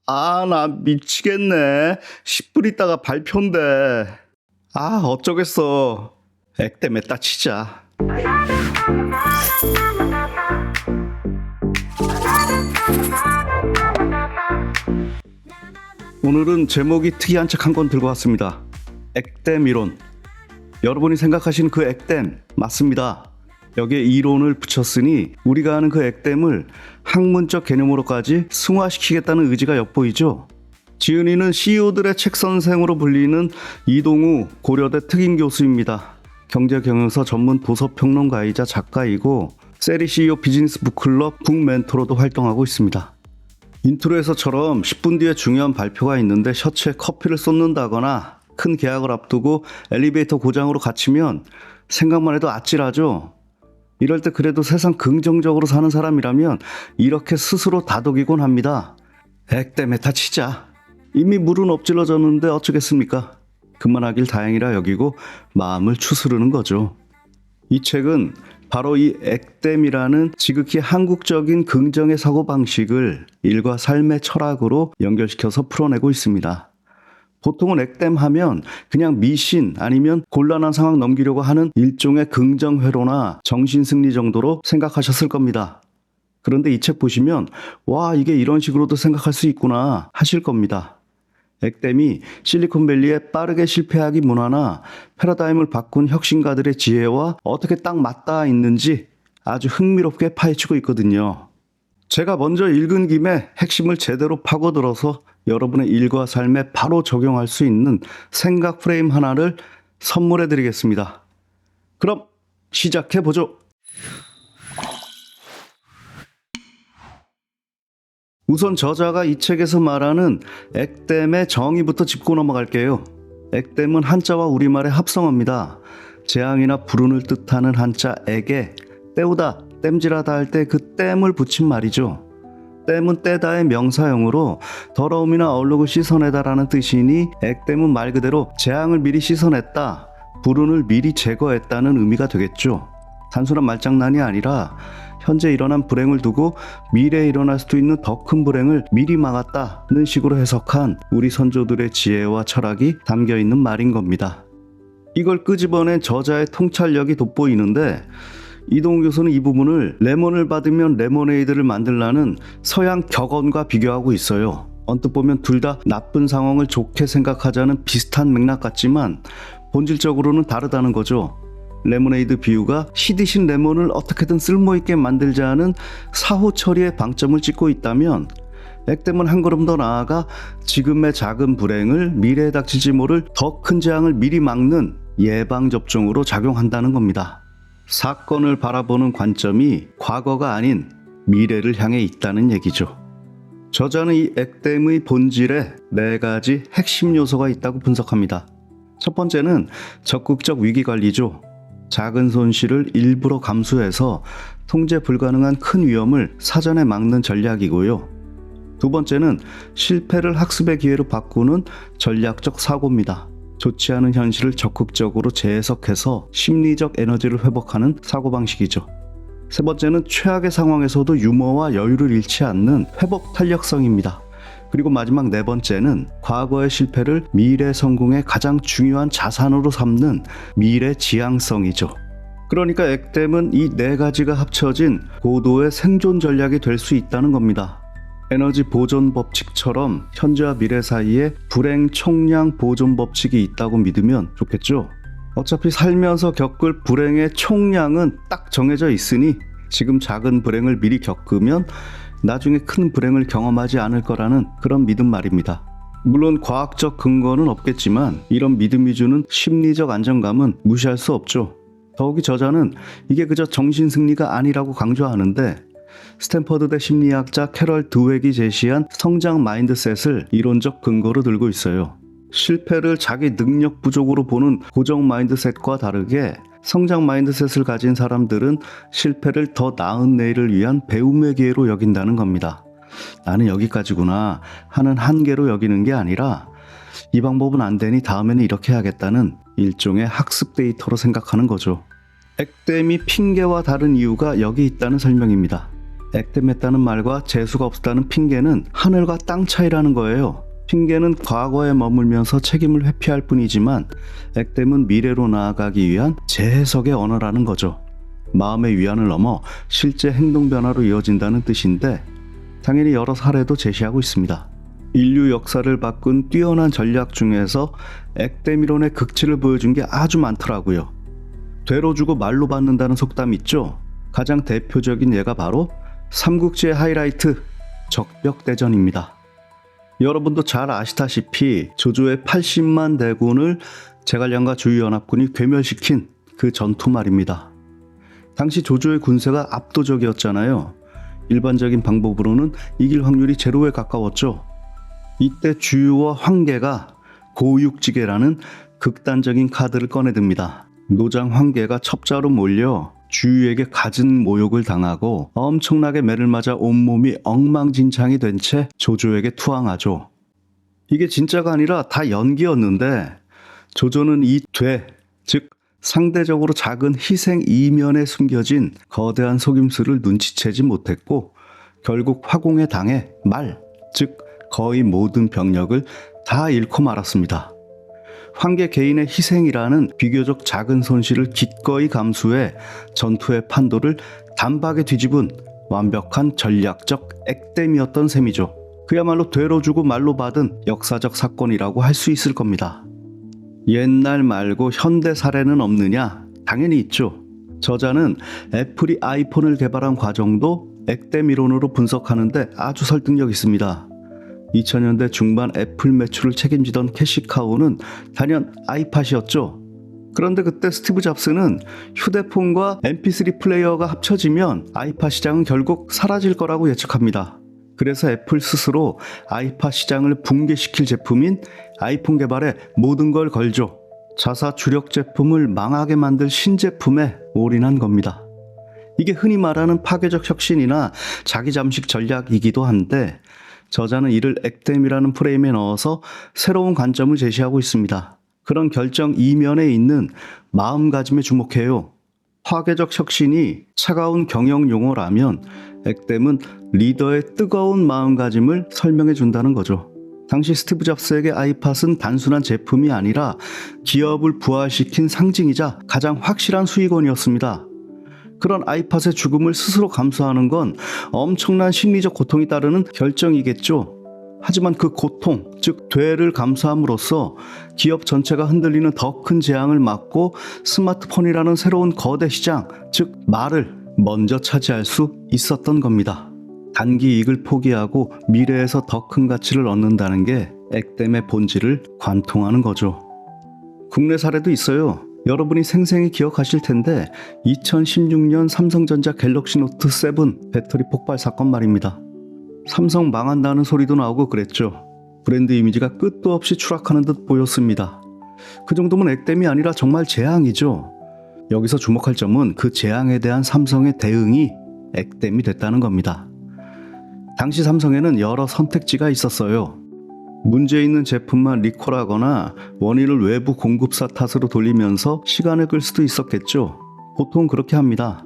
나 미치겠네. 10분 있다가 발표인데. 어쩌겠어. 액땜에 따치자. 오늘은 제목이 특이한 책 한 권 들고 왔습니다. 액땜 이론. 여러분이 생각하시는 그 액땜 맞습니다. 여기에 이론을 붙였으니 우리가 아는 그 액땜을 학문적 개념으로까지 승화시키겠다는 의지가 엿보이죠. 지은이는 CEO들의 책 선생으로 불리는 이동우 고려대 특임 교수입니다. 경제경영서 전문 도서평론가이자 작가이고 세리 CEO 비즈니스 북클럽 북멘토로도 활동하고 있습니다. 인트로에서처럼 10분 뒤에 중요한 발표가 있는데 셔츠에 커피를 쏟는다거나 큰 계약을 앞두고 엘리베이터 고장으로 갇히면 생각만 해도 아찔하죠. 이럴 때 그래도 세상 긍정적으로 사는 사람이라면 이렇게 스스로 다독이곤 합니다. 액땜에 다치자. 이미 물은 엎질러졌는데 어쩌겠습니까? 그만하길 다행이라 여기고 마음을 추스르는 거죠. 이 책은 바로 이 액땜이라는 지극히 한국적인 긍정의 사고방식을 일과 삶의 철학으로 연결시켜서 풀어내고 있습니다. 보통은 액땜하면 그냥 미신 아니면 곤란한 상황 넘기려고 하는 일종의 긍정회로나 정신승리 정도로 생각하셨을 겁니다. 그런데 이 책 보시면 와, 이게 이런 식으로도 생각할 수 있구나 하실 겁니다. 액땜이 실리콘밸리의 빠르게 실패하기 문화나 패러다임을 바꾼 혁신가들의 지혜와 어떻게 딱 맞닿아 있는지 아주 흥미롭게 파헤치고 있거든요. 제가 먼저 읽은 김에 핵심을 제대로 파고들어서 여러분의 일과 삶에 바로 적용할 수 있는 생각 프레임 하나를 선물해 드리겠습니다. 그럼 시작해보죠. 우선 저자가 이 책에서 말하는 액땜의 정의부터 짚고 넘어갈게요. 액땜은 한자와 우리말의 합성어입니다. 재앙이나 불운을 뜻하는 한자 액에 때우다, 땜질하다 할 때 그 땜을 붙인 말이죠. 땜은 떼다의 명사형으로 더러움이나 얼룩을 씻어내다라는 뜻이니 액땜은 말 그대로 재앙을 미리 씻어냈다, 불운을 미리 제거했다는 의미가 되겠죠. 단순한 말장난이 아니라 현재 일어난 불행을 두고 미래에 일어날 수도 있는 더 큰 불행을 미리 막았다는 식으로 해석한 우리 선조들의 지혜와 철학이 담겨있는 말인 겁니다. 이걸 끄집어낸 저자의 통찰력이 돋보이는데 이동우 교수는 이 부분을 레몬을 받으면 레모네이드를 만들라는 서양 격언과 비교하고 있어요. 언뜻 보면 둘 다 나쁜 상황을 좋게 생각하자는 비슷한 맥락 같지만 본질적으로는 다르다는 거죠. 레모네이드 비유가 씨 드신 레몬을 어떻게든 쓸모있게 만들자는 사후 처리에 방점을 찍고 있다면 액땜은 한 걸음 더 나아가 지금의 작은 불행을 미래에 닥칠지 모를 더 큰 재앙을 미리 막는 예방접종으로 작용한다는 겁니다. 사건을 바라보는 관점이 과거가 아닌 미래를 향해 있다는 얘기죠. 저자는 이 액땜의 본질에 4가지 핵심 요소가 있다고 분석합니다. 첫 번째는 적극적 위기관리죠. 작은 손실을 일부러 감수해서 통제 불가능한 큰 위험을 사전에 막는 전략이고요. 두 번째는 실패를 학습의 기회로 바꾸는 전략적 사고입니다. 좋지 않은 현실을 적극적으로 재해석해서 심리적 에너지를 회복하는 사고방식이죠. 세 번째는 최악의 상황에서도 유머와 여유를 잃지 않는 회복 탄력성입니다. 그리고 마지막 4번째는 과거의 실패를 미래 성공의 가장 중요한 자산으로 삼는 미래 지향성이죠. 그러니까 액땜은 이 4가지가 합쳐진 고도의 생존 전략이 될 수 있다는 겁니다. 에너지 보존 법칙처럼 현재와 미래 사이에 불행 총량 보존 법칙이 있다고 믿으면 좋겠죠. 어차피 살면서 겪을 불행의 총량은 딱 정해져 있으니 지금 작은 불행을 미리 겪으면 나중에 큰 불행을 경험하지 않을 거라는 그런 믿음 말입니다. 물론 과학적 근거는 없겠지만 이런 믿음이 주는 심리적 안정감은 무시할 수 없죠. 더욱이 저자는 이게 그저 정신승리가 아니라고 강조하는데 스탠퍼드대 심리학자 캐럴 드웩이 제시한 성장 마인드셋을 이론적 근거로 들고 있어요. 실패를 자기 능력 부족으로 보는 고정 마인드셋과 다르게 성장 마인드셋을 가진 사람들은 실패를 더 나은 내일을 위한 배움의 기회로 여긴다는 겁니다. 나는 여기까지구나 하는 한계로 여기는 게 아니라 이 방법은 안 되니 다음에는 이렇게 해야겠다는 일종의 학습 데이터로 생각하는 거죠. 액땜이 핑계와 다른 이유가 여기 있다는 설명입니다. 액땜했다는 말과 재수가 없었다는 핑계는 하늘과 땅 차이라는 거예요. 핑계는 과거에 머물면서 책임을 회피할 뿐이지만 액땜은 미래로 나아가기 위한 재해석의 언어라는 거죠. 마음의 위안을 넘어 실제 행동 변화로 이어진다는 뜻인데 당연히 여러 사례도 제시하고 있습니다. 인류 역사를 바꾼 뛰어난 전략 중에서 액땜 이론의 극치를 보여준 게 아주 많더라고요. 되로 주고 말로 받는다는 속담 있죠? 가장 대표적인 예가 바로 삼국지의 하이라이트 적벽대전입니다. 여러분도 잘 아시다시피 조조의 80만 대군을 제갈량과 주유연합군이 괴멸시킨 그 전투 말입니다. 당시 조조의 군세가 압도적이었잖아요. 일반적인 방법으로는 이길 확률이 제로에 가까웠죠. 이때 주유와 황계가 고육지계라는 극단적인 카드를 꺼내듭니다. 노장 황계가 첩자로 몰려 주유에게 갖은 모욕을 당하고 엄청나게 매를 맞아 온몸이 엉망진창이 된 채 조조에게 투항하죠. 이게 진짜가 아니라 다 연기였는데 조조는 이 즉 상대적으로 작은 희생 이면에 숨겨진 거대한 속임수를 눈치채지 못했고 결국 화공에 당해 즉 거의 모든 병력을 다 잃고 말았습니다. 황계 개인의 희생이라는 비교적 작은 손실을 기꺼이 감수해 전투의 판도를 단박에 뒤집은 완벽한 전략적 액땜이었던 셈이죠. 그야말로 되로 주고 말로 받은 역사적 사건이라고 할 수 있을 겁니다. 옛날 말고 현대 사례는 없느냐? 당연히 있죠. 저자는 애플이 아이폰을 개발한 과정도 액땜 이론으로 분석하는데 아주 설득력 있습니다. 2000년대 중반 애플 매출을 책임지던 캐시카우는 단연 아이팟이었죠. 그런데 그때 스티브 잡스는 휴대폰과 mp3 플레이어가 합쳐지면 아이팟 시장은 결국 사라질 거라고 예측합니다. 그래서 애플 스스로 아이팟 시장을 붕괴시킬 제품인 아이폰 개발에 모든 걸 걸죠. 자사 주력 제품을 망하게 만들 신제품에 올인한 겁니다. 이게 흔히 말하는 파괴적 혁신이나 자기 잠식 전략이기도 한데 저자는 이를 액땜이라는 프레임에 넣어서 새로운 관점을 제시하고 있습니다. 그런 결정 이면에 있는 마음가짐에 주목해요. 파괴적 혁신이 차가운 경영 용어라면 액땜은 리더의 뜨거운 마음가짐을 설명해 준다는 거죠. 당시 스티브 잡스에게 아이팟은 단순한 제품이 아니라 기업을 부활시킨 상징이자 가장 확실한 수익원이었습니다. 그런 아이팟의 죽음을 스스로 감수하는 건 엄청난 심리적 고통이 따르는 결정이겠죠. 하지만 그 고통, 즉 되를 감수함으로써 기업 전체가 흔들리는 더 큰 재앙을 막고 스마트폰이라는 새로운 거대 시장, 즉 말을 먼저 차지할 수 있었던 겁니다. 단기 이익을 포기하고 미래에서 더 큰 가치를 얻는다는 게 액땜의 본질을 관통하는 거죠. 국내 사례도 있어요. 여러분이 생생히 기억하실 텐데 2016년 삼성전자 갤럭시 노트 7 배터리 폭발 사건 말입니다. 삼성 망한다는 소리도 나오고 그랬죠. 브랜드 이미지가 끝도 없이 추락하는 듯 보였습니다. 그 정도면 액땜이 아니라 정말 재앙이죠. 여기서 주목할 점은 그 재앙에 대한 삼성의 대응이 액땜이 됐다는 겁니다. 당시 삼성에는 여러 선택지가 있었어요. 문제 있는 제품만 리콜하거나 원인을 외부 공급사 탓으로 돌리면서 시간을 끌 수도 있었겠죠. 보통 그렇게 합니다.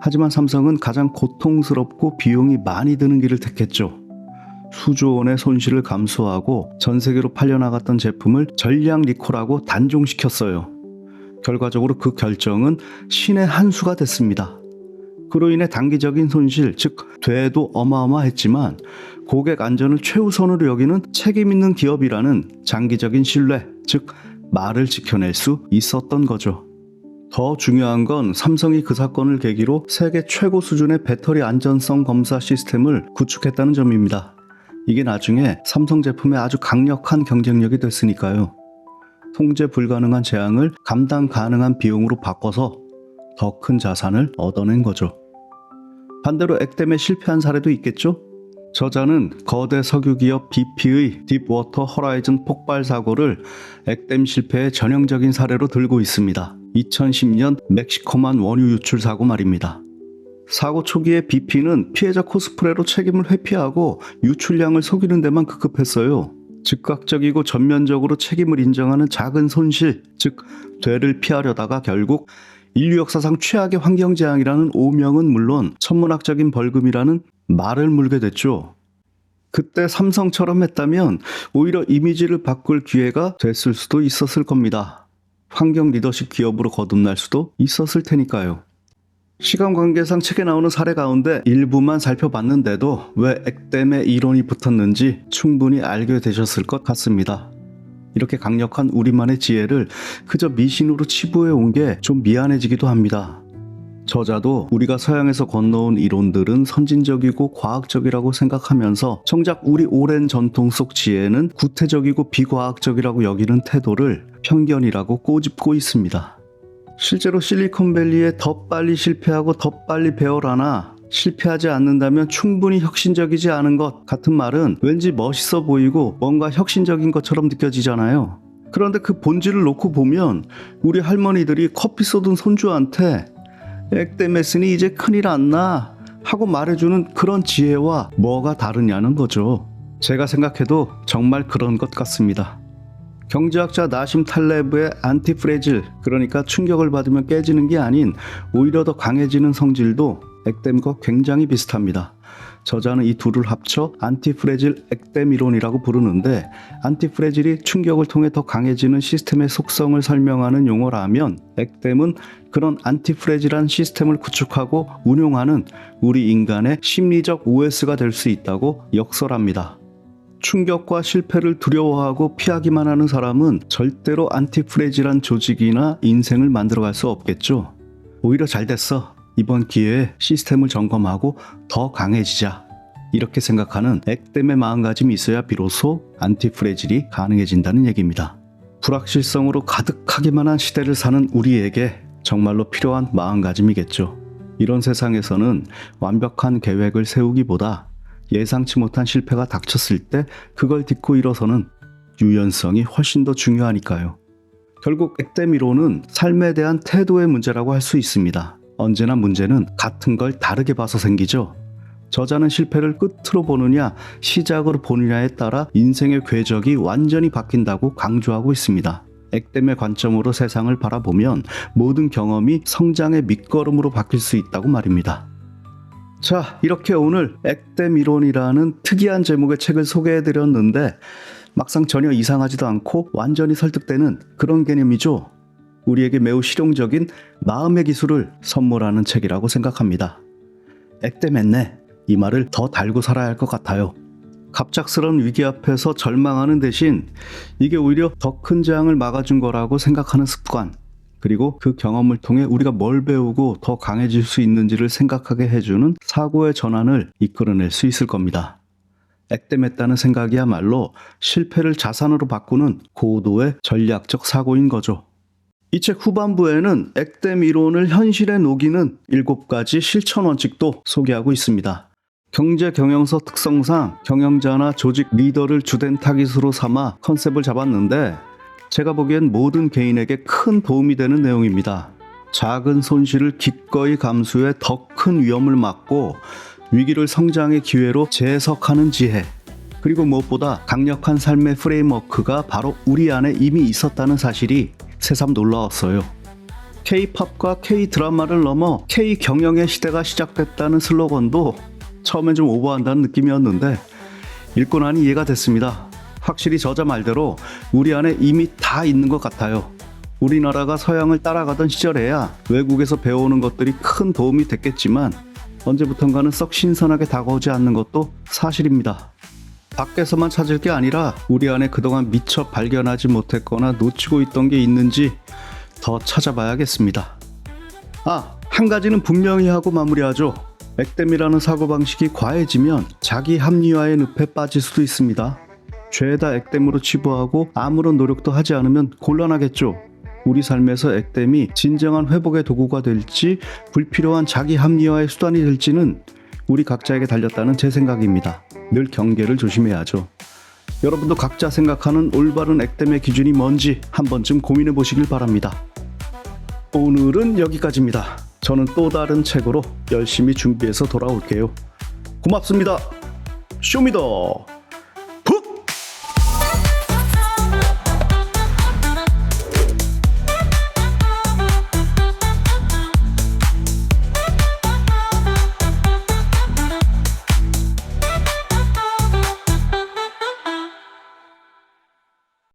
하지만 삼성은 가장 고통스럽고 비용이 많이 드는 길을 택했죠. 수조 원의 손실을 감수하고 전 세계로 팔려나갔던 제품을 전량 리콜하고 단종시켰어요. 결과적으로 그 결정은 신의 한 수가 됐습니다. 그로 인해 단기적인 손실, 즉 되도 어마어마했지만 고객 안전을 최우선으로 여기는 책임 있는 기업이라는 장기적인 신뢰, 즉 말을 지켜낼 수 있었던 거죠. 더 중요한 건 삼성이 그 사건을 계기로 세계 최고 수준의 배터리 안전성 검사 시스템을 구축했다는 점입니다. 이게 나중에 삼성 제품의 아주 강력한 경쟁력이 됐으니까요. 통제 불가능한 재앙을 감당 가능한 비용으로 바꿔서 더 큰 자산을 얻어낸 거죠. 반대로 액땜에 실패한 사례도 있겠죠? 저자는 거대 석유기업 BP의 딥워터 호라이즌 폭발 사고를 액땜 실패의 전형적인 사례로 들고 있습니다. 2010년 멕시코만 원유 유출 사고 말입니다. 사고 초기에 BP는 피해자 코스프레로 책임을 회피하고 유출량을 속이는 데만 급급했어요. 즉각적이고 전면적으로 책임을 인정하는 작은 손실, 즉 되를 피하려다가 결국 인류 역사상 최악의 환경재앙이라는 오명은 물론 천문학적인 벌금이라는 말을 물게 됐죠. 그때 삼성처럼 했다면 오히려 이미지를 바꿀 기회가 됐을 수도 있었을 겁니다. 환경 리더십 기업으로 거듭날 수도 있었을 테니까요. 시간 관계상 책에 나오는 사례 가운데 일부만 살펴봤는데도 왜 액땜의 이론이 붙었는지 충분히 알게 되셨을 것 같습니다. 이렇게 강력한 우리만의 지혜를 그저 미신으로 치부해 온 게 좀 미안해지기도 합니다. 저자도 우리가 서양에서 건너온 이론들은 선진적이고 과학적이라고 생각하면서 정작 우리 오랜 전통 속 지혜는 구태적이고 비과학적이라고 여기는 태도를 편견이라고 꼬집고 있습니다. 실제로 실리콘밸리에 더 빨리 실패하고 더 빨리 배워라나 실패하지 않는다면 충분히 혁신적이지 않은 것 같은 말은 왠지 멋있어 보이고 뭔가 혁신적인 것처럼 느껴지잖아요. 그런데 그 본질을 놓고 보면 우리 할머니들이 커피 쏟은 손주한테 액땜 했으니 이제 큰일 안 나 하고 말해주는 그런 지혜와 뭐가 다르냐는 거죠. 제가 생각해도 정말 그런 것 같습니다. 경제학자 나심 탈레브의 안티프레질, 그러니까 충격을 받으면 깨지는 게 아닌 오히려 더 강해지는 성질도 액땜과 굉장히 비슷합니다. 저자는 이 둘을 합쳐 안티프레질 액땜 이론이라고 부르는데, 안티프레질이 충격을 통해 더 강해지는 시스템의 속성을 설명하는 용어라면 액땜은 그런 안티프레질한 시스템을 구축하고 운용하는 우리 인간의 심리적 OS가 될 수 있다고 역설합니다. 충격과 실패를 두려워하고 피하기만 하는 사람은 절대로 안티프레질한 조직이나 인생을 만들어갈 수 없겠죠. 오히려 잘 됐어. 이번 기회에 시스템을 점검하고 더 강해지자. 이렇게 생각하는 액땜의 마음가짐이 있어야 비로소 안티프레질이 가능해진다는 얘기입니다. 불확실성으로 가득하기만 한 시대를 사는 우리에게 정말로 필요한 마음가짐이겠죠. 이런 세상에서는 완벽한 계획을 세우기보다 예상치 못한 실패가 닥쳤을 때 그걸 딛고 일어서는 유연성이 훨씬 더 중요하니까요. 결국 액땜 이론은 삶에 대한 태도의 문제라고 할 수 있습니다. 언제나 문제는 같은 걸 다르게 봐서 생기죠. 저자는 실패를 끝으로 보느냐 시작으로 보느냐에 따라 인생의 궤적이 완전히 바뀐다고 강조하고 있습니다. 액땜의 관점으로 세상을 바라보면 모든 경험이 성장의 밑거름으로 바뀔 수 있다고 말입니다. 자, 이렇게 오늘 액땜 이론이라는 특이한 제목의 책을 소개해드렸는데 막상 전혀 이상하지도 않고 완전히 설득되는 그런 개념이죠. 우리에게 매우 실용적인 마음의 기술을 선물하는 책이라고 생각합니다. 액땜했네, 이 말을 더 달고 살아야 할 것 같아요. 갑작스러운 위기 앞에서 절망하는 대신 이게 오히려 더 큰 재앙을 막아준 거라고 생각하는 습관, 그리고 그 경험을 통해 우리가 뭘 배우고 더 강해질 수 있는지를 생각하게 해주는 사고의 전환을 이끌어낼 수 있을 겁니다. 액땜했다는 생각이야말로 실패를 자산으로 바꾸는 고도의 전략적 사고인 거죠. 이 책 후반부에는 액땜 이론을 현실에 녹이는 7가지 실천 원칙도 소개하고 있습니다. 경제 경영서 특성상 경영자나 조직 리더를 주된 타깃으로 삼아 컨셉을 잡았는데 제가 보기엔 모든 개인에게 큰 도움이 되는 내용입니다. 작은 손실을 기꺼이 감수해 더 큰 위험을 막고 위기를 성장의 기회로 재해석하는 지혜, 그리고 무엇보다 강력한 삶의 프레임워크가 바로 우리 안에 이미 있었다는 사실이 새삼 놀라웠어요. K-팝과 K-드라마를 넘어 K-경영의 시대가 시작됐다는 슬로건도 처음엔 좀 오버한다는 느낌이었는데 읽고 나니 이해가 됐습니다. 확실히 저자 말대로 우리 안에 이미 다 있는 것 같아요. 우리나라가 서양을 따라가던 시절에야 외국에서 배워오는 것들이 큰 도움이 됐겠지만 언제부턴가는 썩 신선하게 다가오지 않는 것도 사실입니다. 밖에서만 찾을 게 아니라 우리 안에 그동안 미처 발견하지 못했거나 놓치고 있던 게 있는지 더 찾아봐야겠습니다. 한 가지는 분명히 하고 마무리하죠. 액땜이라는 사고방식이 과해지면 자기 합리화의 늪에 빠질 수도 있습니다. 죄다 액땜으로 치부하고 아무런 노력도 하지 않으면 곤란하겠죠. 우리 삶에서 액땜이 진정한 회복의 도구가 될지 불필요한 자기 합리화의 수단이 될지는 우리 각자에게 달렸다는 제 생각입니다. 늘 경계를 조심해야죠. 여러분도 각자 생각하는 올바른 액땜의 기준이 뭔지 한 번쯤 고민해 보시길 바랍니다. 오늘은 여기까지입니다. 저는 또 다른 책으로 열심히 준비해서 돌아올게요. 고맙습니다. 쇼미더.